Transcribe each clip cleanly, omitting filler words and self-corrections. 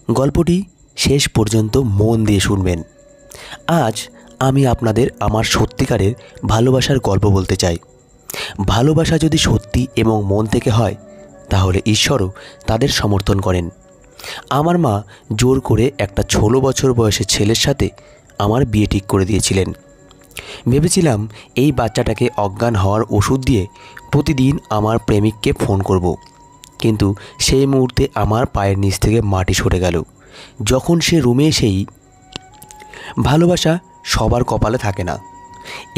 গল্পটি শেষ পর্যন্ত মন দিয়ে শুনবেন। আজ আমি আপনাদের আমার সত্যিকারের ভালোবাসার গল্প বলতে চাই। ভালোবাসা যদি সত্যি এবং মন থেকে হয় তাহলে ঈশ্বরও তাদের সমর্থন করেন। আমার মা জোর করে একটা 16 বছর বয়সের ছেলের সাথে আমার বিয়ে ঠিক করে দিয়েছিলেন। ভেবেছিলাম এই বাচ্চাটাকে অজ্ঞান হওয়ার ওষুধ দিয়ে প্রতিদিন আমার প্রেমিককে ফোন করব, কিন্তু সেই মুহূর্তে আমার পায়ের নিচ থেকে মাটি সরে গেল যখন সে রুমে এসেই। ভালোবাসা সবার কপালে থাকে না।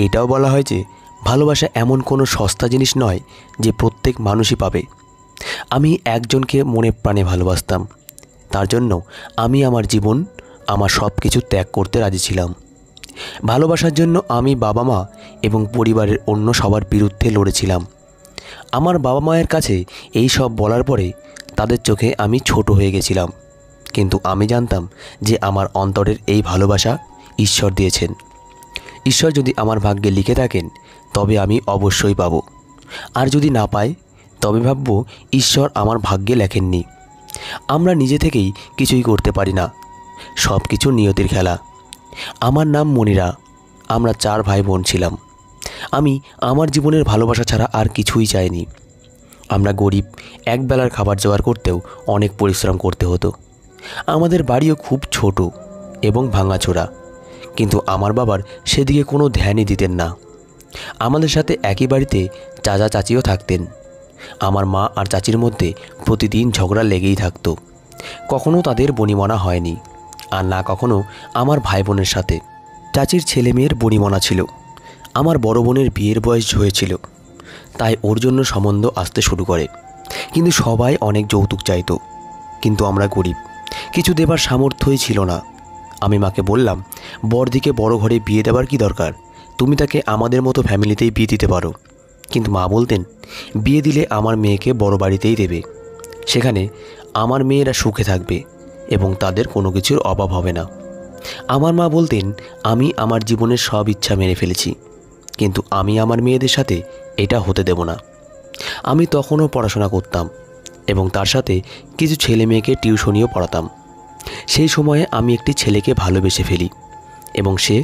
এটাও বলা হয় যে ভালোবাসা এমন কোনো সস্তা জিনিস নয় যে প্রত্যেক মানুষই পাবে। আমি একজনকে মনে প্রাণে ভালোবাসতাম, তার জন্য আমি আমার জীবন, আমার সব কিছু ত্যাগ করতে রাজি ছিলাম। ভালোবাসার জন্য আমি বাবা মা এবং পরিবারের অন্য সবার বিরুদ্ধে লড়েছিলাম। আমার বাবা মায়ের কাছে এই সব বলার পরে তাদের চোখে আমি ছোট হয়ে গেছিলাম, কিন্তু আমি জানতাম যে আমার অন্তরের এই ভালোবাসা ঈশ্বর দিয়েছেন। ঈশ্বর যদি আমার ভাগ্যে লিখে থাকেন তবে আমি অবশ্যই পাব, আর যদি না পাই তবে ভাবব ঈশ্বর আমার ভাগ্যে লেখেননি। আমরা নিজে থেকেই কিছুই করতে পারি না, সব কিছু নিয়তির খেলা। আমার নাম মনিরা, আমরা 4 ভাই বোন ছিলাম। আমি আমার জীবনের ভালোবাসা ছাড়া আর কিছুই চাইনি। আমরা গরিব, একবেলার খাবার জোগাড় করতেও অনেক পরিশ্রম করতে হতো। আমাদের বাড়িও খুব ছোট এবং ভাঙাচোরা, কিন্তু আমার বাবার সেদিকে কোনো ধ্যানই দিতেন না। আমাদের সাথে একই বাড়িতে চাচা চাচিও থাকতেন। আমার মা আর চাচির মধ্যে প্রতিদিন ঝগড়া লেগেই থাকতো। কখনো তাদের বনিমনা হয়নি, আর না কখনো আমার ভাই বোনের সাথে। চাচির ছেলে মেয়ের বনিমনা ছিল। আমার বড় বোনের বিয়ের বয়স হয়েছিল, তাই ওর জন্য সম্বন্ধ আসতে শুরু করে, কিন্তু সবাই অনেক যৌতুক চাইতো। কিন্তু আমরা গরিব, কিছু দেবার সামর্থ্যই ছিল না। আমি মাকে বললাম, বড়দিকে বড় ঘরে বিয়ে দেওয়ার কি দরকার, তুমি তাকে আমাদের মতো ফ্যামিলিতেই বিয়ে দিতে পারো। কিন্তু মা বলতেন, বিয়ে দিলে আমার মেয়েকে বড় বাড়িতেই দেবে, সেখানে আমার মেয়েরা সুখে থাকবে এবং তাদের কোনো কিছুর অভাব হবে না। আমার মা বলতেন, আমি আমার জীবনের সব ইচ্ছা মেনে ফেলেছি, কিন্তু আমি আমার মেয়েদের সাথে এটা হতে দেব না। আমি তখনও পড়াশোনা করতাম এবং তার সাথে কিছু ছেলে মেয়েকে টিউশনিও পড়াতাম। সেই সময়ে আমি একটি ছেলেকে ভালোবেসে ফেলি এবং সে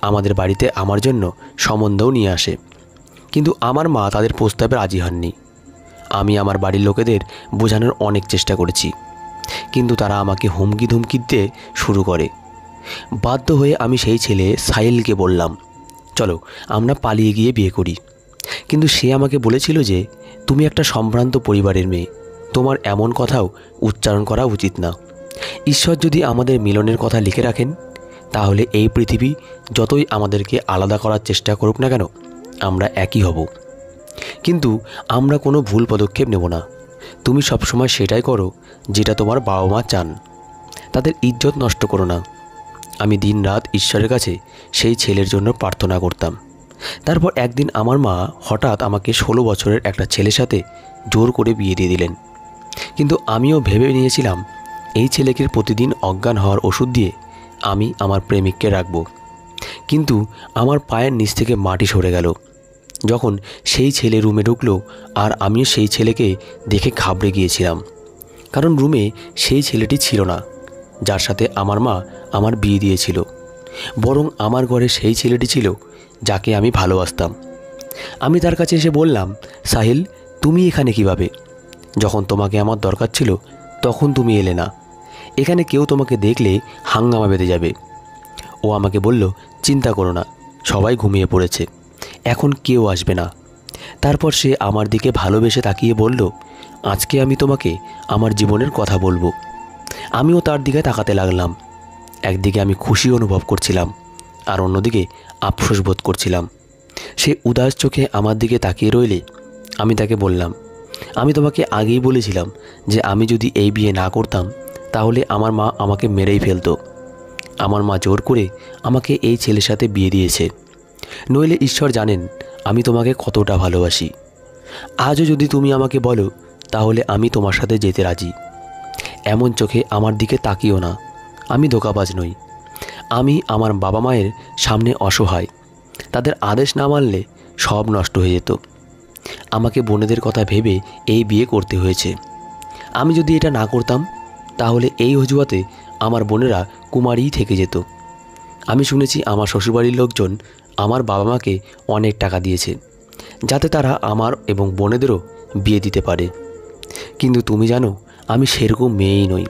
আমাদের বাড়িতে আমার জন্য সম্বন্ধও নিয়ে আসে, কিন্তু আমার মা তাদের প্রস্তাবে রাজি হননি। আমি আমার বাড়ির লোকেদের বোঝানোর অনেক চেষ্টা করেছি, কিন্তু তারা আমাকে হুমকি ধুমকি দিতে শুরু করে। বাধ্য হয়ে আমি সেই ছেলে সাহিলকে বললাম, চলো আমরা পালিয়ে গিয়ে বিয়ে করি। কিন্তু সে আমাকে বলেছিল যে তুমি একটা সম্ভ্রান্ত পরিবারের মেয়ে, তোমার এমন কথাও উচ্চারণ করা উচিত না। ঈশ্বর যদি আমাদের মিলনের কথা লিখে রাখেন তাহলে এই পৃথিবী যতই আমাদেরকে আলাদা করার চেষ্টা করুক না কেন, আমরা একই হব। কিন্তু আমরা কোনো ভুল পদক্ষেপ নেব না। তুমি সবসময় সেটাই করো যেটা তোমার বাবা মা চান, তাদের ইজ্জত নষ্ট করো না। আমি দিন রাত ঈশ্বরের কাছে সেই ছেলের জন্য প্রার্থনা করতাম। তারপর একদিন আমার মা হঠাৎ আমাকে 16 বছরের একটা ছেলের সাথে জোর করে বিয়ে দিয়ে দিলেন। কিন্তু আমিও ভেবে নিয়েছিলাম এই ছেলেকে প্রতিদিন অজ্ঞান হওয়ার ওষুধ দিয়ে আমি আমার প্রেমিককে রাখব। কিন্তু আমার পায়ের নিচ থেকে মাটি সরে গেল যখন সেই ছেলে রুমে ঢুকলো, আর আমিও সেই ছেলেকে দেখে ঘাবড়ে গিয়েছিলাম, কারণ রুমে সেই ছেলেটি ছিল না যার সাথে আমার মা আমার বিয়ে দিয়েছিল, বরং আমার ঘরে সেই ছেলেটি ছিল যাকে আমি ভালোবাসতাম। আমি তার কাছে এসে বললাম, সাহিল, তুমি এখানে কিভাবে? যখন তোমাকে আমার দরকার ছিল তখন তুমি এলে না, এখানে কেউ তোমাকে দেখলে হাঙ্গামা বেঁধে যাবে। ও আমাকে বলল, চিন্তা করো না, সবাই ঘুমিয়ে পড়েছে, এখন কেউ আসবে না। তারপর সে আমার দিকে ভালোবেসে তাকিয়ে বলল, আজকে আমি তোমাকে আমার জীবনের কথা বলবো। আমিও তার দিকে তাকাতে লাগলাম। একদিকে আমি খুশি অনুভব করছিলাম, আর অন্যদিকে আফসোস বোধ করছিলাম। সে উদাস চোখে আমার দিকে তাকিয়ে রইলে আমি তাকে বললাম, আমি তোমাকে আগেই বলেছিলাম যে আমি যদি এই বিয়ে না করতাম তাহলে আমার মা আমাকে মেরেই ফেলতো। আমার মা জোর করে আমাকে এই ছেলের সাথে বিয়ে দিয়েছে, নইলে ঈশ্বর জানেন আমি তোমাকে কতটা ভালোবাসি। আজও যদি তুমি আমাকে বলো তাহলে আমি তোমার সাথে যেতে রাজি। এমন চোখে আমার দিকে তাকিও না, আমি ধোঁকাবাজ নই। আমি আমার বাবা মায়ের সামনে অসহায়, তাদের আদেশ না মানলে সব নষ্ট হয়ে যেত। আমাকে বোনেদের কথা ভেবে এই বিয়ে করতে হয়েছে। আমি যদি এটা না করতাম তাহলে এই অজুহাতে আমার বোনেরা কুমারীই থেকে যেত। আমি শুনেছি আমার শ্বশুরবাড়ির লোকজন আমার বাবা মাকে অনেক টাকা দিয়েছে যাতে তারা আমার এবং বোনেদেরও বিয়ে দিতে পারে। কিন্তু তুমি জানো আমি সেরকম মেয়েই নই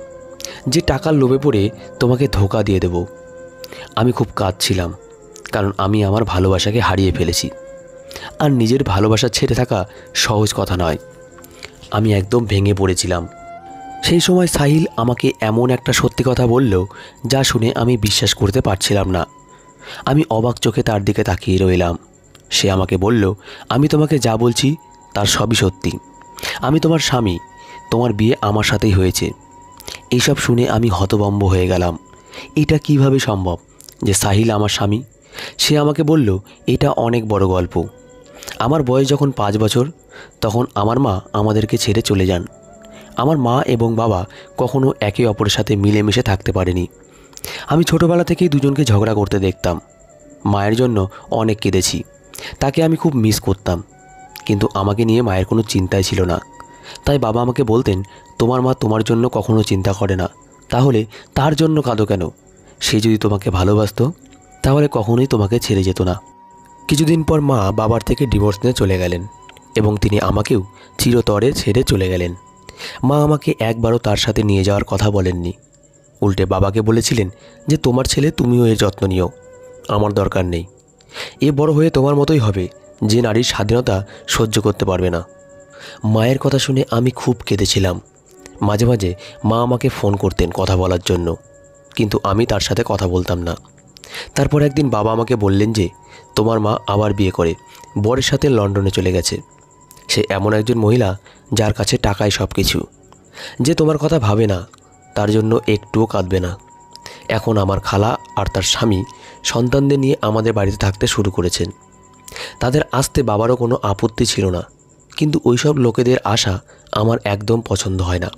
যে টাকার লোভে পড়ে তোমাকে ধোঁকা দিয়ে দেব। আমি খুব কাঁদছিলাম, কারণ আমি আমার ভালোবাসাকে হারিয়ে ফেলেছি, আর নিজের ভালোবাসা ছেড়ে থাকা সহজ কথা নয়। আমি একদম ভেঙে পড়েছিলাম। সেই সময় সাহিল আমাকে এমন একটা সত্যি কথা বলল যা শুনে আমি বিশ্বাস করতে পারছিলাম না। আমি অবাক চোখে তার দিকে তাকিয়ে রইলাম। সে আমাকে বলল, আমি তোমাকে যা বলছি তার সবই সত্যি। আমি তোমার স্বামী, তোমার বিয়ে আমার সাথেই হয়েছে। এইসব শুনে আমি হতভম্ব হয়ে গেলাম। এটা কিভাবে সম্ভব যে সাহিল আমার স্বামী? সে আমাকে বলল, এটা অনেক বড় গল্প। আমার বয়স যখন 5 বছর, তখন আমার মা আমাদেরকে ছেড়ে চলে যান। আমার মা এবং বাবা কখনো একে অপরের সাথে মিলেমিশে থাকতে পারেনি। আমি ছোটোবেলা থেকেই দুজনকে ঝগড়া করতে দেখতাম। মায়ের জন্য অনেক কেঁদেছি, তাকে আমি খুব মিস করতাম, কিন্তু আমাকে নিয়ে মায়ের কোনো চিন্তাই ছিল না। তাই বাবা আমাকে বলতেন, তোমার মা তোমার জন্য কখনো চিন্তা করে না, তাহলে তার জন্য কাঁদো কেন? সে যদি তোমাকে ভালোবাসতো তাহলে কখনোই তোমাকে ছেড়ে যেত না। কিছুদিন পর মা বাবার থেকে ডিভোর্স নিয়ে চলে গেলেন এবং তিনি আমাকেও চিরতরে ছেড়ে চলে গেলেন। মা আমাকে একবারও তার সাথে নিয়ে যাওয়ার কথা বলেননি। উল্টে বাবাকে বলেছিলেন যে তোমার ছেলে তুমিও এর যত্ন নিও, আমার দরকার নেই। এ বড় হয়ে তোমার মতোই হবে, যে নারীর স্বাধীনতা সহ্য করতে পারবে না। মায়ের কথা শুনে আমি খুব কেঁদেছিলাম। মাঝে মাঝে মা আমাকে ফোন করতেন কথা বলার জন্য, কিন্তু আমি তার সাথে কথা বলতাম না। তারপর একদিন বাবা আমাকে বললেন যে তোমার মা আবার বিয়ে করে বরের সাথে লন্ডনে চলে গেছে। সে এমন একজন মহিলা যার কাছে টাকাই সব কিছু, যে তোমার কথা ভাবে না, তার জন্য একটুও কাঁদবে না। এখন আমার খালা আর তার স্বামী সন্তানদের নিয়ে আমাদের বাড়িতে থাকতে শুরু করেছেন। তাদের আসতে বাবারও কোনো আপত্তি ছিল না, কিন্তু ওইসব লোকেদের আসা আমার একদম পছন্দ হয় না।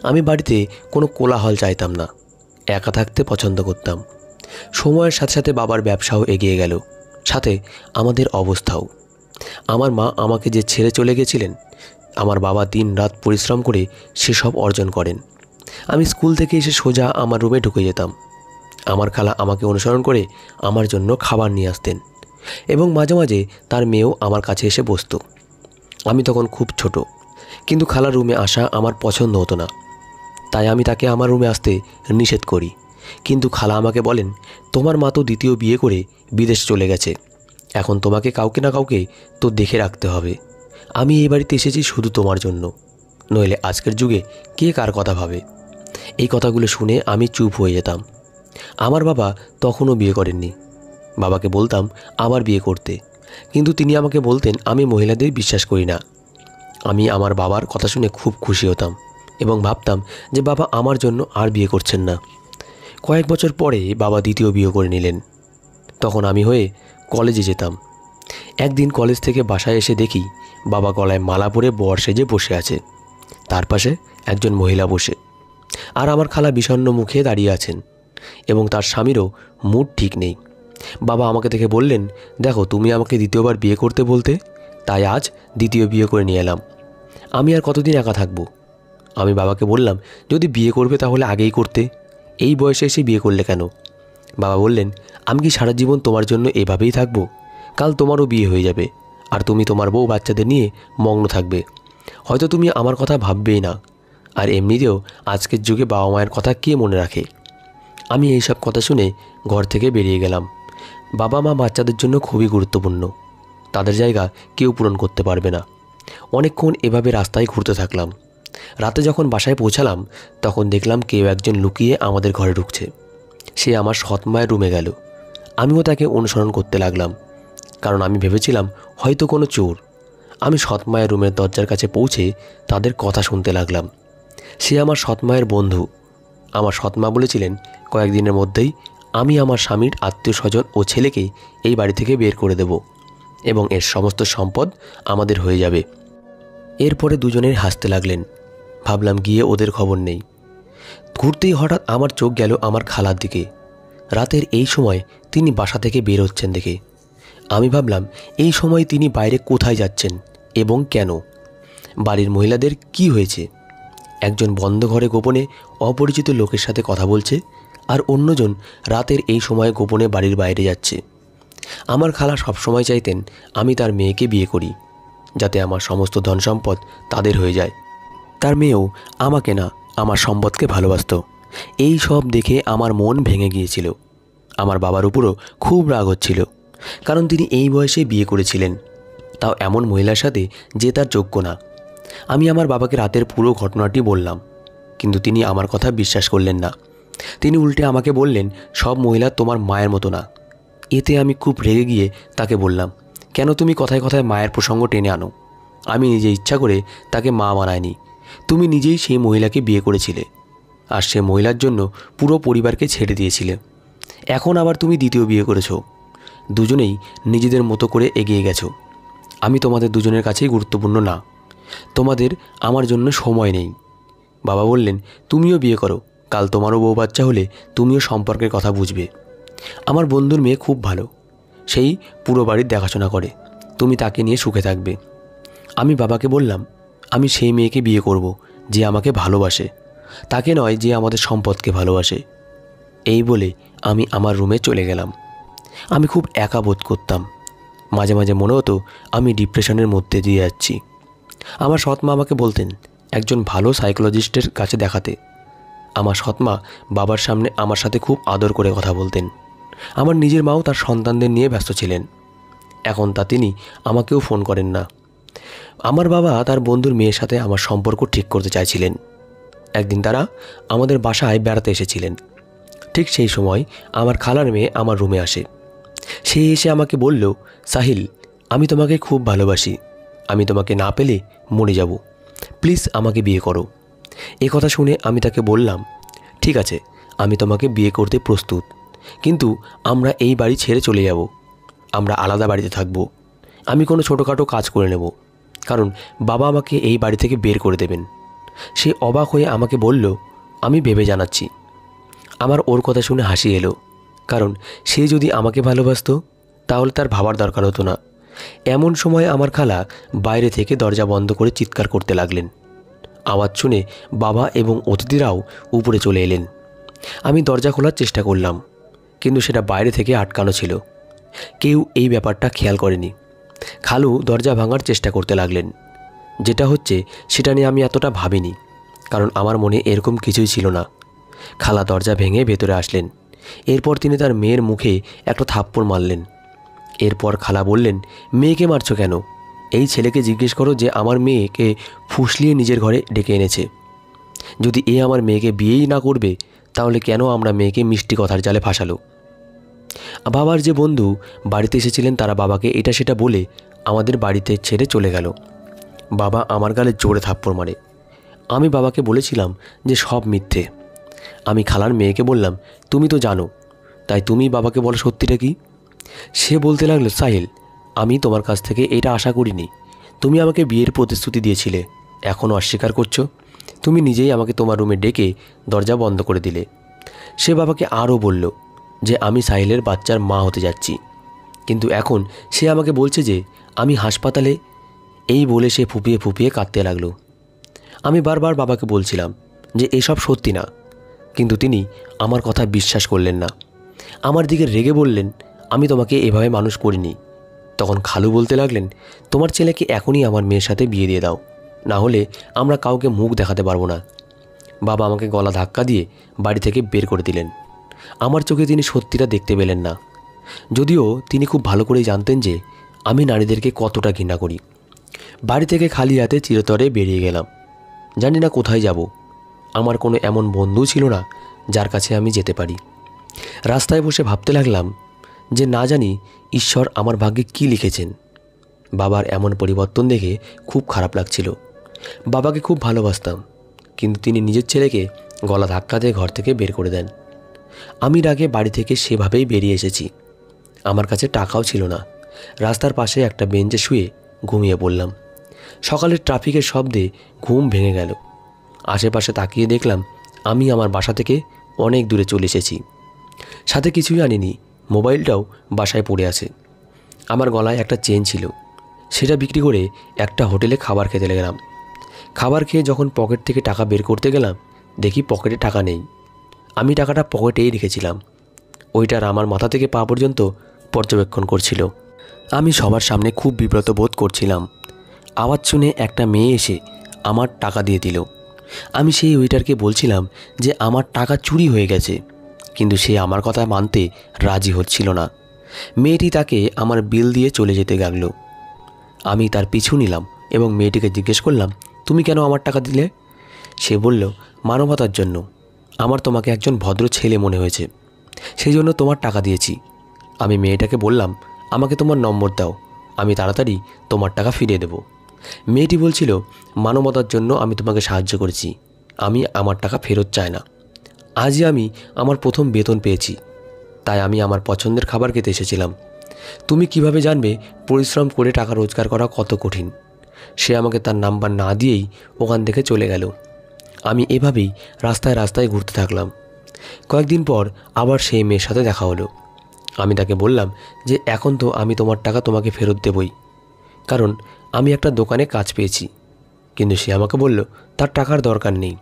আমি বাড়িতে কোনো কোলাহল চাইতাম না, একা থাকতে পছন্দ করতাম। সময়ের সাথে সাথে বাবার ব্যবসাও এগিয়ে গেল, সাথে আমাদের অবস্থাও। আমার মা আমাকে যে ছেড়ে চলে গেছিলেন, আমার বাবা দিন রাত পরিশ্রম করে সেসব অর্জন করেন। আমি স্কুল থেকে এসে সোজা আমার রুমে ঢুকে যেতাম। আমার খালা আমাকে অনুসরণ করে আমার জন্য খাবার নিয়ে আসতেন এবং মাঝে মাঝে তার মেয়েও আমার কাছে এসে বসত। আমি তখন খুব ছোট, কিন্তু খালার রুমে আসা আমার পছন্দ হতো না, তাই আমি তাকে আমার রুমে আসতে নিষেধ করি। কিন্তু খালা আমাকে বলেন, তোমার মা তো দ্বিতীয় বিয়ে করে বিদেশ চলে গেছে, এখন তোমাকে কাউকে না কাউকে তো দেখে রাখতে হবে। আমি এই বাড়িতে এসেছি শুধু তোমার জন্য, নইলে আজকের যুগে কে কার কথা ভাবে। এই কথাগুলো শুনে আমি চুপ হয়ে যেতাম। আমার বাবা তখনও বিয়ে করেননি। বাবাকে বলতাম আবার বিয়ে করতে, কিন্তু তিনি আমাকে বলতেন আমি মহিলাদের বিশ্বাস করি না। আমি আমার বাবার কথা শুনে খুব খুশি হতাম এবং ভাবতাম যে বাবা আমার জন্য আর বিয়ে করছেন না। কয়েক বছর পরে বাবা দ্বিতীয় বিয়ে করে নিলেন। তখন আমি হয়ে কলেজে যেতাম। একদিন কলেজ থেকে বাসায় এসে দেখি বাবা গলায় মালা পরে বর সেজে বসে আছে, তার পাশে একজন মহিলা বসে, আর আমার খালা বিষণ্ণ মুখে দাঁড়িয়ে আছেন এবং তার স্বামীরও মুড ঠিক নেই। বাবা আমাকে দেখে বললেন, দেখো তুমি আমাকে দ্বিতীয়বার বিয়ে করতে বলতে, তাই আজ দ্বিতীয় বিয়ে করে নিয়ে এলাম। আমি আর কতদিন একা থাকবো? আমি বাবাকে বললাম, যদি বিয়ে করবে তাহলে আগেই করতে, এই বয়সে এসে বিয়ে করলে কেন? বাবা বললেন, আমি কি সারা জীবন তোমার জন্য এভাবেই থাকবো? কাল তোমারও বিয়ে হয়ে যাবে, আর তুমি তোমার বউ বাচ্চাদের নিয়ে মগ্ন থাকবে। হয়তো তুমি আমার কথা ভাববেই না, আর এমনিতেও আজকের যুগে বাবা মায়ের কথা কে মনে রাখে? আমি এইসব কথা শুনে ঘর থেকে বেরিয়ে গেলাম। বাবা মা বাচ্চাদের জন্য খুবই গুরুত্বপূর্ণ, তাদের জায়গা কেউ পূরণ করতে পারবে না। অনেকক্ষণ এভাবে রাস্তায় ঘুরতে থাকলাম। রাতে যখন বাসায় পৌঁছালাম তখন দেখলাম কেউ একজন লুকিয়ে আমাদের ঘরে ঢুকছে। সে আমার সৎ মায়ের রুমে গেল। আমিও তাকে অনুসরণ করতে লাগলাম, কারণ আমি ভেবেছিলাম হয়তো কোনো চোর। আমি সৎ মায়ের রুমের দরজার কাছে পৌঁছে তাদের কথা শুনতে লাগলাম। সে আমার সৎ মায়ের বন্ধু। আমার সৎ মা বলেছিলেন কয়েকদিনের মধ্যেই আমি আমার স্বামীর আত্মীয় স্বজন ও ছেলেকে এই বাড়ি থেকে বের করে দেব এবং এর সমস্ত সম্পদ আমাদের হয়ে যাবে। এরপরে দুজনেই হাসতে লাগলেন। ভাবলাম গিয়ে ওদের খবর নেই। ঘুরতেই হঠাৎ আমার চোখ গেল আমার খালার দিকে। রাতের এই সময় তিনি বাসা থেকে বের হচ্ছেন দেখে আমি ভাবলাম এই সময় তিনি বাইরে কোথায় যাচ্ছেন এবং কেন? বাড়ির মহিলাদের কি হয়েছে? একজন বন্ধ ঘরে গোপনে অপরিচিত লোকের সাথে কথা বলছে, আর অন্যজন রাতের এই সময়ে গোপনে বাড়ির বাইরে যাচ্ছে। আমার খালা সবসময় চাইতেন আমি তার মেয়েকে বিয়ে করি, যাতে আমার সমস্ত ধন সম্পদ তাদের হয়ে যায়। তার মেয়েও আমাকে না, আমার সম্পদকে ভালোবাসত। এই সব দেখে আমার মন ভেঙে গিয়েছিল। আমার বাবার উপরও খুব রাগ হচ্ছিল, কারণ তিনি এই বয়সে বিয়ে করেছিলেন, তাও এমন মহিলার সাথে যে তার যোগ্য না। আমি আমার বাবাকে রাতের পুরো ঘটনাটি বললাম, কিন্তু তিনি আমার কথা বিশ্বাস করলেন না। তিনি উল্টে আমাকে বললেন, সব মহিলা তোমার মায়ের মতো না। এতে আমি খুব রেগে গিয়ে তাকে বললাম, কেন তুমি কথায় কথায় মায়ের প্রসঙ্গ টেনে আনো? আমি নিজে ইচ্ছা করে তাকে মা বানাইনি, তুমি নিজেই সেই মহিলাকে বিয়ে করেছিলে, আর সে মহিলার জন্য পুরো পরিবারকে ছেড়ে দিয়েছিলে। এখন আবার তুমি দ্বিতীয় বিয়ে করেছো। দুজনেই নিজেদের মতো করে এগিয়ে গেছো। আমি তোমাদের দুজনের কাছেই গুরুত্বপূর্ণ না। তোমাদের আমার জন্য সময় নেই। বাবা বললেন, তুমিও বিয়ে করো, কাল তোমারও বউ বাচ্চা হলে তুমিও সম্পর্কের কথা বুঝবে। আমার বন্ধুর মেয়ে খুব ভালো, সেই পুরো বাড়ির দেখাশোনা করে, তুমি তাকে নিয়ে সুখে থাকবে। আমি বাবাকে বললাম, আমি সেই মেয়েকে বিয়ে করব যে আমাকে ভালোবাসে, তাকে নয় যে আমাদের সম্পদকে ভালোবাসে। এই বলে আমি আমার রুমে চলে গেলাম। আমি খুব একা বোধ করতাম। মাঝে মাঝে মনে হতো আমি ডিপ্রেশনের মধ্যে দিয়ে যাচ্ছি। আমার সৎমা আমাকে বলতেন একজন ভালো সাইকোলজিস্টের কাছে দেখাতে। আমার সৎমা বাবার সামনে আমার সাথে খুব আদর করে কথা বলতেন। আমার নিজের মাও তার সন্তানদের নিয়ে ব্যস্ত ছিলেন। এখন তা তিনি আমাকেও ফোন করেন না। আমার বাবা তার বন্ধুর মেয়ের সাথে আমার সম্পর্ক ঠিক করতে চাইছিলেন। একদিন তারা আমাদের বাসায় বেড়াতে এসেছিলেন। ঠিক সেই সময় আমার খালার মেয়ে আমার রুমে আসে। সে এসে আমাকে বলল, সাহিল, আমি তোমাকে খুব ভালোবাসি, আমি তোমাকে না পেলে মরে যাব, প্লিজ আমাকে বিয়ে করো। এ কথা শুনে আমি তাকে বললাম, ঠিক আছে, আমি তোমাকে বিয়ে করতে প্রস্তুত, কিন্তু আমরা এই বাড়ি ছেড়ে চলে যাব, আমরা আলাদা বাড়িতে থাকব। আমি কোনো ছোটোখাটো কাজ করে নেব, কারণ বাবা আমাকে এই বাড়ি থেকে বের করে দেবেন। সে অবাক হয়ে আমাকে বলল, আমি ভেবে জানাচ্ছি। আমার ওর কথা শুনে হাসি এলো, কারণ সে যদি আমাকে ভালোবাসতো তাহলে তার ভাবার দরকার হতো না। এমন সময় আমার খালা বাইরে থেকে দরজা বন্ধ করে চিৎকার করতে লাগলেন। আওয়াজ শুনে বাবা এবং অতিথিরাও উপরে চলে এলেন। আমি দরজা খোলার চেষ্টা করলাম, কিন্তু সেটা বাইরে থেকে আটকানো ছিল। কেউ এই ব্যাপারটা খেয়াল করেনি। খালু দরজা ভাঙার চেষ্টা করতে লাগলেন। যেটা হচ্ছে সেটা নিয়ে আমি এতটা ভাবিনি, কারণ আমার মনে এরকম কিছুই ছিল না। খালা দরজা ভেঙে ভেতরে আসলেন। এরপর তিনি তার মেয়ের মুখে একটা থাপ্পড় মারলেন। এরপর খালা বললেন, মেয়েকে মারছো কেন? এই ছেলেকে জিজ্ঞেস করো যে আমার মেয়েকে ফুসলিয়ে নিজের ঘরে ডেকে এনেছে। যদি এ আমার মেয়েকে বিয়েই না করবে, তাহলে কেন আমরা মেয়েকে মিষ্টি কথার জালে ফাঁসালো? বাবার যে বন্ধু বাড়িতে এসেছিলেন তারা বাবাকে এটা সেটা বলে আমাদের বাড়িতে ছেড়ে চলে গেল। বাবা আমার গালে জোরে থাপ্পড় মারে। আমি বাবাকে বলেছিলাম যে সব মিথ্যে। আমি খালার মেয়েকে বললাম, তুমি তো জানো, তাই তুমি বাবাকে বলো সত্যিটা কি? সে বলতে লাগলো, সাহিল, আমি তোমার কাছ থেকে এটা আশা করিনি। তুমি আমাকে বিয়ের প্রতিশ্রুতি দিয়েছিলে, এখনও অস্বীকার করছো। তুমি নিজেই আমাকে তোমার রুমে ডেকে দরজা বন্ধ করে দিলে। সে বাবাকে আরও বলল যে আমি সাহিলের বাচ্চার মা হতে যাচ্ছি, কিন্তু এখন সে আমাকে বলছে যে আমি হাসপাতালে। এই বলে সে ফুপিয়ে ফুপিয়ে কাঁদতে লাগলো। আমি বারবার বাবাকে বলছিলাম যে এসব সত্যি না, কিন্তু তিনি আমার কথা বিশ্বাস করলেন না। আমার দিকে রেগে বললেন, আমি তোমাকে এভাবে মানুষ করিনি। তখন খালু বলতে লাগলেন, তোমার ছেলেকে এখনই আমার মেয়ের সাথে বিয়ে দিয়ে দাও, না হলে আমরা কাউকে মুখ দেখাতে পারবো না। বাবা আমাকে গলা ধাক্কা দিয়ে বাড়ি থেকে বের করে দিলেন। আমার চোখে তিনি সত্যিটা দেখতে পেলেন না, যদিও তিনি খুব ভালো করেই জানতেন যে আমি নারীদেরকে কতটা ঘৃণা করি। বাড়ি থেকে খালি হাতে চিরতরে বেরিয়ে গেলাম। জানি না কোথায় যাব। আমার কোনো এমন বন্ধু ছিল না যার কাছে আমি যেতে পারি। রাস্তায় বসে ভাবতে লাগলাম যে না জানি ঈশ্বর আমার ভাগ্যে কী লিখেছেন। বাবার এমন পরিবর্তন দেখে খুব খারাপ লাগছিল। বাবাকে খুব ভালোবাসতাম, কিন্তু তিনি নিজের ছেলেকে গলা ধাক্কা দিয়ে ঘর থেকে বের করে দেন। আমি রাগে বাড়ি থেকে সেভাবেই বেরিয়ে এসেছি। আমার কাছে টাকাও ছিল না। রাস্তার পাশে একটা বেঞ্চে শুয়ে ঘুমিয়ে পড়লাম। সকালের ট্রাফিকের শব্দে ঘুম ভেঙে গেল। আশেপাশে তাকিয়ে দেখলাম আমি আমার বাসা থেকে অনেক দূরে চলে এসেছি। সাথে কিছুই আনিনি, মোবাইলটাও বাসায় পড়ে আছে। আমার গলায় একটা চেন ছিল, সেটা বিক্রি করে একটা হোটেলে খাবার খেতে গেলাম। খাবার খেয়ে যখন পকেট থেকে টাকা বের করতে গেলাম, দেখি পকেটে টাকা নেই। আমি টাকাটা পকেটেই রেখেছিলাম। ওইটার আমার মাথা থেকে পা পর্যন্ত পর্যবেক্ষণ করছিল। আমি সবার সামনে খুব বিব্রত বোধ করছিলাম। আওয়াজ শুনে একটা মেয়ে এসে আমার টাকা দিয়ে দিল। আমি সেই ওয়েটারকে বলছিলাম যে আমার টাকা চুরি হয়ে গেছে, কিন্তু সে আমার কথা মানতে রাজি হচ্ছিল না। মেয়েটি তাকে আমার বিল দিয়ে চলে যেতে লাগলো। আমি তার পিছু নিলাম এবং মেয়েটিকে জিজ্ঞেস করলাম, তুমি কেন আমার টাকা দিলে? সে বলল, মানবতার জন্য। আমার তোমাকে একজন ভদ্র ছেলে মনে হয়েছে, সেই জন্য তোমার টাকা দিয়েছি। আমি মেয়েটাকে বললাম, আমাকে তোমার নম্বর দাও, আমি তাড়াতাড়ি তোমার টাকা ফিরিয়ে দেব। মেয়েটি বলছিল, মানবতার জন্য আমি তোমাকে সাহায্য করেছি, আমি আমার টাকা ফেরত চাই না। আজই আমি আমার প্রথম বেতন পেয়েছি, তাই আমি আমার পছন্দের খাবার খেতে এসেছিলাম। তুমি কিভাবে জানবে পরিশ্রম করে টাকা রোজগার করা কত কঠিন? সে আমাকে তার নাম্বার না দিয়েই ওখান থেকে চলে গেল। আমি এভাবেই রাস্তায় রাস্তায় ঘুরতে থাকলাম। কয়েকদিন পর আবার সেই মেয়ের সাথে দেখা হলো। আমি তাকে বললাম যে এখন তো আমি তোমার টাকা তোমাকে ফেরত দেবই, কারণ আমি একটা দোকানে কাজ পেয়েছি। কিন্তু সে আমাকে বলল তার টাকার দরকার নেই।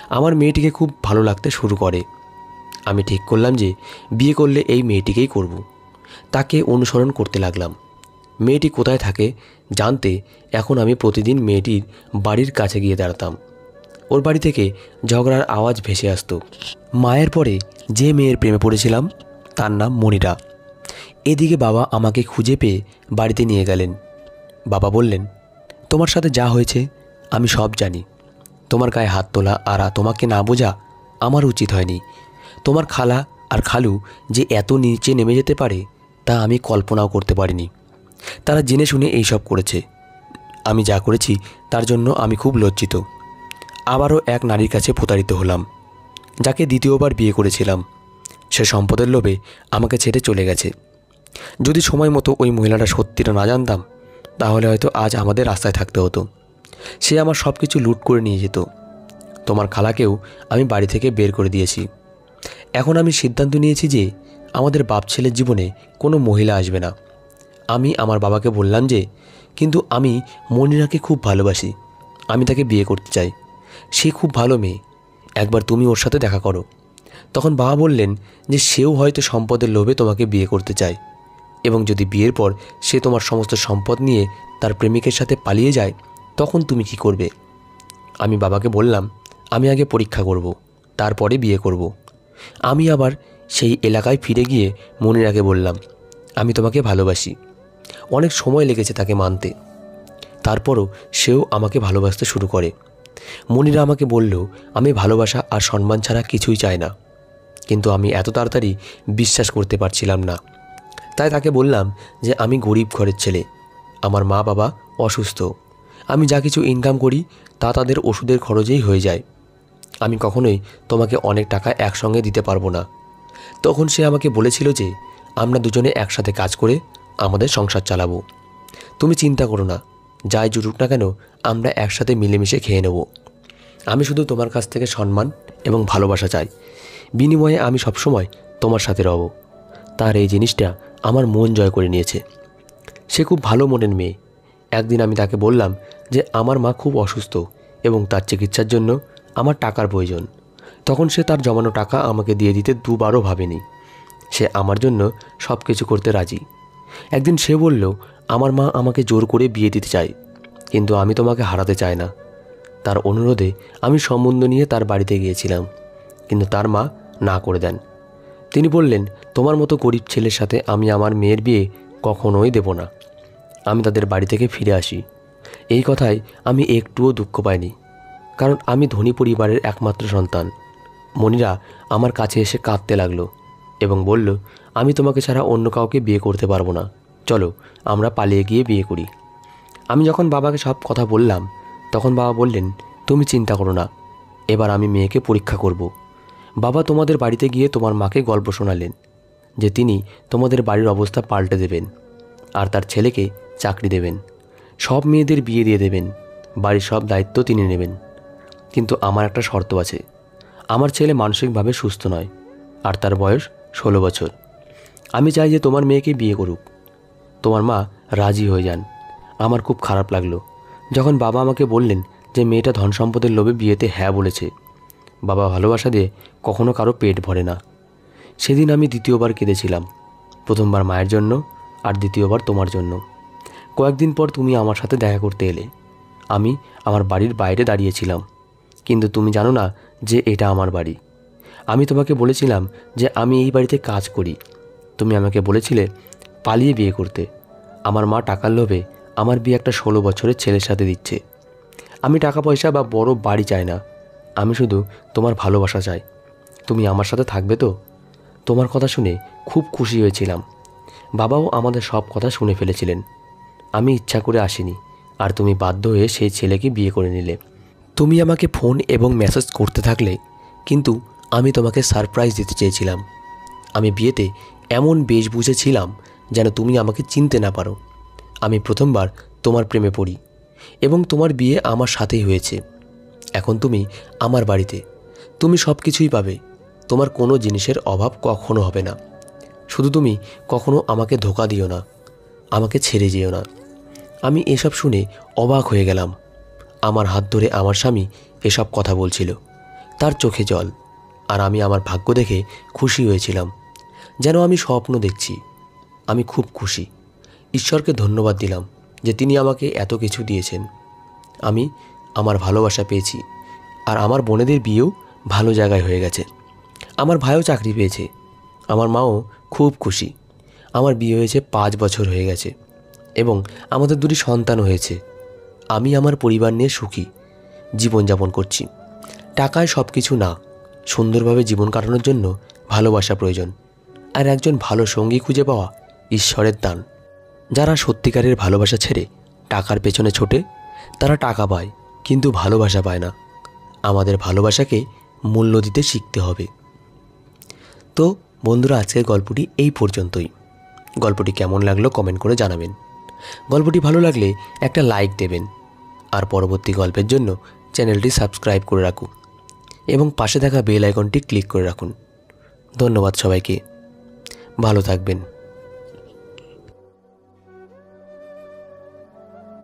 আমার মেয়েটিকে খুব ভালো লাগতে শুরু করে। আমি ঠিক করলাম যে বিয়ে করলে এই মেয়েটিকেই করব। তাকে অনুসরণ করতে লাগলাম। মেয়েটি কোথায় থাকে জানতে এখন আমি প্রতিদিন মেয়েটির বাড়ির কাছে গিয়ে দাঁড়াতাম। ওর বাড়ি থেকে ঝগড়ার আওয়াজ ভেসে আসতো। মায়ের পরে যে মেয়ের প্রেমে পড়েছিলাম তার নাম মনিরা। এদিকে বাবা আমাকে খুঁজে পেয়ে বাড়িতে নিয়ে গেলেন। বাবা বললেন, তোমার সাথে যা হয়েছে আমি সব জানি। তোমার গায়ে হাত তোলা আর তোমাকে না বোঝা আমার উচিত হয়নি। তোমার খালা আর খালু যে এত নিচে নেমে যেতে পারে তা আমি কল্পনাও করতে পারিনি। তারা জেনে শুনে এইসব করেছে। আমি যা করেছি তার জন্য আমি খুব লজ্জিত। আবারও এক নারীর কাছে প্রতারিত হলাম, যাকে দ্বিতীয়বার বিয়ে করেছিলাম। সে সম্পদের লোভে আমাকে ছেড়ে চলে গেছে। যদি সময় মতো ওই মহিলাটা সত্যিটা না জানতাম, তাহলে হয়তো আজ আমাদের রাস্তায় থাকতে হতো। সে আমার সব কিছু লুট করে নিয়ে যেত। তোমার খালাকেও আমি বাড়ি থেকে বের করে দিয়েছি। এখন আমি সিদ্ধান্ত নিয়েছি যে আমাদের বাপ ছেলের জীবনে কোনো মহিলা আসবে না। আমি আমার বাবাকে বললাম যে, কিন্তু আমি মনিরাকে খুব ভালোবাসি, আমি তাকে বিয়ে করতে চাই। সে খুব ভালো মেয়ে, একবার তুমি ওর সাথে দেখা করো। তখন বাবা বললেন যে সেও হয়তো সম্পদের লোভে তোমাকে বিয়ে করতে চায়, এবং যদি বিয়ের পর সে তোমার সমস্ত সম্পদ নিয়ে তার প্রেমিকের সাথে পালিয়ে যায়, তখন তুমি কি করবে? আমি বাবাকে বললাম, আমি আগে পরীক্ষা করব, তারপরে বিয়ে করব। আমি আবার সেই এলাকায় ফিরে গিয়ে মনিরাকে বললাম, আমি তোমাকে ভালোবাসি। অনেক সময় লেগেছে তাকে মানতে, তারপরও সেও আমাকে ভালোবাসতে শুরু করে। মনিরা আমাকে বলল, আমি ভালোবাসা আর সম্মান ছাড়া কিছুই চাই না। কিন্তু আমি এত তাড়াতাড়ি বিশ্বাস করতে পারছিলাম না। তাই তাকে বললাম যে আমি গরিব ঘরের ছেলে, আমার মা বাবা অসুস্থ, আমি যা কিছু ইনকাম করি তা তাদের ওষুধের খরচেই হয়ে যায়। আমি কখনোই তোমাকে অনেক টাকা একসঙ্গে দিতে পারবো না। তখন সে আমাকে বলেছিল যে আমরা দুজনে একসাথে কাজ করে আমাদের সংসার চালাবো। তুমি চিন্তা করো না, যাই জুটুক না কেন আমরা একসাথে মিলেমিশে খেয়ে নেব। আমি শুধু তোমার কাছ থেকে সম্মান এবং ভালোবাসা চাই, বিনিময়ে আমি সবসময় তোমার সাথে রব। তার এই জিনিসটা আমার মন জয় করে নিয়েছে। সে খুব ভালো মনের মেয়ে। একদিন আমি তাকে বললাম যে আমার মা খুব অসুস্থ এবং তার চিকিৎসার জন্য আমার টাকার প্রয়োজন। তখন সে তার জমানো টাকা আমাকে দিয়ে দিতে দুবারও ভাবেনি। সে আমার জন্য সব কিছু করতে রাজি। একদিন সে বলল, আমার মা আমাকে জোর করে বিয়ে দিতে চায়, কিন্তু আমি তোমাকে হারাতে চাই না। তার অনুরোধে আমি সম্বন্ধ নিয়ে তার বাড়িতে গিয়েছিলাম, কিন্তু তার মা না করে দেন। তিনি বললেন, তোমার মতো গরিব ছেলের সাথে আমি আমার মেয়ের বিয়ে কখনোই দেব না। আমি তাদের বাড়ি থেকে ফিরে আসি। এই কথায় আমি একটুও দুঃখ পাইনি, কারণ আমি ধনী পরিবারের একমাত্র সন্তান। মনিরা আমার কাছে এসে কাঁদতে লাগলো এবং বলল, আমি তোমাকে ছাড়া অন্য কাউকে বিয়ে করতে পারবো না, চলো আমরা পালিয়ে গিয়ে বিয়ে করি। আমি যখন বাবাকে সব কথা বললাম, তখন বাবা বললেন, তুমি চিন্তা করো না, এবার আমি মেয়েকে পরীক্ষা করব। বাবা তোমাদের বাড়িতে গিয়ে তোমার মাকে গল্প শোনালেন যে তিনি তোমাদের বাড়ির অবস্থা পাল্টে দেবেন আর তার ছেলেকে চাকরি দেবেন, সব মেয়েদের বিয়ে দিয়ে দেবেন, বাড়ির সব দায়িত্ব তিনি নেবেন। কিন্তু আমার একটা শর্ত আছে, আমার ছেলে মানসিকভাবে সুস্থ নয় আর তার বয়স 16 বছর। আমি চাই যে তোমার মেয়েকে বিয়ে করুক। তোমার মা রাজি হয়ে যান। আমার খুব খারাপ লাগলো যখন বাবা আমাকে বললেন যে যে মেয়েটা ধন সম্পদের লোভে বিয়েতে হ্যাঁ বলেছে। বাবা ভালোবাসা দিয়ে কখনো কারো পেট ভরে না। সেদিন আমি দ্বিতীয়বার কেঁদেছিলাম, প্রথমবার মায়ের জন্য আর দ্বিতীয়বার তোমার জন্য। কয়েকদিন পর তুমি আমার সাথে দেখা করতে এলে। আমি আমার বাড়ির বাইরে দাঁড়িয়েছিলাম, কিন্তু তুমি জানো না যে এটা আমার বাড়ি। আমি তোমাকে বলেছিলাম যে আমি এই বাড়িতে কাজ করি। তুমি আমাকে বলেছিলে পালিয়ে বিয়ে করতে। আমার মা টাকার লোভে আমার বিয়ে একটা 16 বছরের ছেলের সাথে দিচ্ছে। আমি টাকা পয়সা বা বড় বাড়ি চাই না, আমি শুধু তোমার ভালোবাসা চাই। তুমি আমার সাথে থাকবে তো? তোমার কথা শুনে খুব খুশি হয়েছিলাম। বাবাও আমাদের সব কথা শুনে ফেলেছিলেন। আমি ইচ্ছা করে আসিনি, আর তুমি বাধ্য হয়ে সেই ছেলেকে বিয়ে করে নিলে। তুমি আমাকে ফোন এবং মেসেজ করতে থাকলে, কিন্তু আমি তোমাকে সারপ্রাইজ দিতে চেয়েছিলাম। আমি বিয়েতে এমন বেশভূষে ছিলাম যেন তুমি আমাকে চিনতে না পারো। আমি প্রথমবার তোমার প্রেমে পড়ি এবং তোমার বিয়ে আমার সাথেই হয়েছে। এখন তুমি আমার বাড়িতে, তুমি সব কিছুই পাবে। তোমার কোনো জিনিসের অভাব কখনো হবে না। শুধু তুমি কখনো আমাকে ধোঁকা দিও না, আমাকে ছেড়ে যেও না। আমি এসব শুনে অবাক হয়ে গেলাম। আমার হাত ধরে আমার স্বামী এসব কথা বলছিল, তার চোখে জল। আর আমি আমার ভাগ্য দেখে খুশি হয়েছিলাম, যেন আমি স্বপ্ন দেখছি। আমি খুব খুশি। ঈশ্বরকে ধন্যবাদ দিলাম যে তিনি আমাকে এত কিছু দিয়েছেন। আমি আমার ভালোবাসা পেয়েছি, আর আমার বোনেদের বিয়েও ভালো জায়গায় হয়ে গেছে। আমার ভাইও চাকরি পেয়েছে, আমার মাও খুব খুশি। আমার বিয়ে হয়েছে 5 বছর হয়ে গেছে এবং আমাদের 2টি সন্তানও হয়েছে। আমি আমার পরিবার নিয়ে সুখী জীবনযাপন করছি। টাকায় সব কিছু না, সুন্দরভাবে জীবন কাটানোর জন্য ভালোবাসা প্রয়োজন, আর একজন ভালো সঙ্গী খুঁজে পাওয়া ঈশ্বরের দান। যারা সত্যিকারের ভালোবাসা ছেড়ে টাকার পেছনে ছোটে, তারা টাকা পায় কিন্তু ভালোবাসা পায় না। আমাদের ভালোবাসাকে মূল্য দিতে শিখতে হবে। তো বন্ধুরা, আজকের গল্পটি এই পর্যন্তই। গল্পটি কেমন লাগলো কমেন্ট করে জানাবেন। গল্পটি ভালো লাগলে একটা লাইক দেবেন, আর পরবর্তী গল্পের জন্য চ্যানেলটি সাবস্ক্রাইব করে রাখুন এবং পাশে থাকা বেল আইকনটি ক্লিক করে রাখুন। ধন্যবাদ সবাইকে, ভালো থাকবেন।